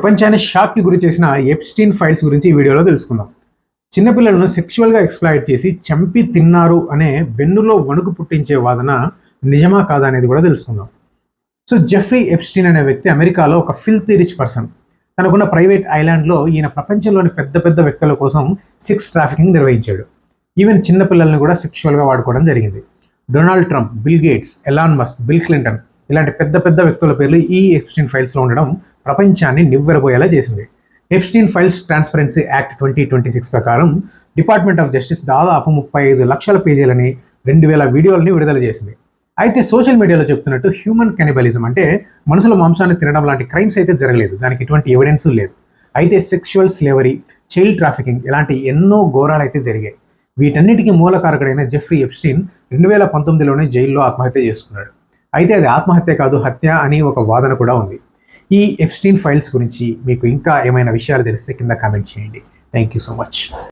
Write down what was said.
ప్రపంచాన్ని షాక్కి గురి చేసిన ఎప్స్టీన్ ఫైల్స్ గురించి ఈ వీడియోలో తెలుసుకుందాం. చిన్నపిల్లలను సెక్షువల్గా ఎక్స్‌ప్లాయిట్ చేసి చంపి తిన్నారు అనే వెన్నులో వణుకు పుట్టించే వాదన నిజమా కాదా అనేది కూడా తెలుసుకుందాం. సో జెఫ్రీ ఎప్స్టీన్ అనే వ్యక్తి అమెరికాలో ఒక ఫిల్తీ రిచ్ పర్సన్. తనకున్న ప్రైవేట్ ఐలాండ్లో ఈయన ప్రపంచంలోని పెద్ద పెద్ద వ్యక్తుల కోసం సెక్స్ ట్రాఫికింగ్ నిర్వహించాడు. ఈవెన్ చిన్నపిల్లల్ని కూడా సెక్షువల్గా వాడుకోవడం జరిగింది. Donald Trump, bill gates, Elon Musk, bill Clinton ఇలాంటి పెద్ద పెద్ద వ్యక్తుల పేర్లు ఈ ఎప్స్టీన్ ఫైల్స్లో ఉండడం ప్రపంచాన్ని నివ్వెరబోయేలా చేసింది. ఎప్స్టీన్ ఫైల్స్ ట్రాన్స్పరెన్సీ యాక్ట్ 2026 ప్రకారం డిపార్ట్మెంట్ ఆఫ్ జస్టిస్ దాదాపు 35 లక్షల పేజీలని 2000 వీడియోలని విడుదల చేసింది. అయితే సోషల్ మీడియాలో చెప్తున్నట్టు హ్యూమన్ కెనిబలిజం అంటే మనుషుల మాంసాన్ని తినడం లాంటి క్రైమ్స్ అయితే జరగలేదు, దానికి ఎటువంటి ఎవిడెన్స్ లేదు. అయితే సెక్షువల్ స్లేవరీ, చైల్డ్ ట్రాఫికింగ్ ఇలాంటి ఎన్నో ఘోరాలు అయితే జరిగాయి. వీటన్నిటికీ మూలకారకుడైన జెఫ్రీ ఎప్స్టీన్ 2019లోనే జైల్లో ఆత్మహత్య చేసుకున్నాడు. అయితే అది ఆత్మహత్య కాదు, హత్య అని ఒక వాదన కూడా ఉంది. ఈ ఎప్స్టీన్ ఫైల్స్ గురించి మీకు ఇంకా ఏమైనా విషయాలు తెలిస్తే కింద కామెంట్ చేయండి. Thank you so much.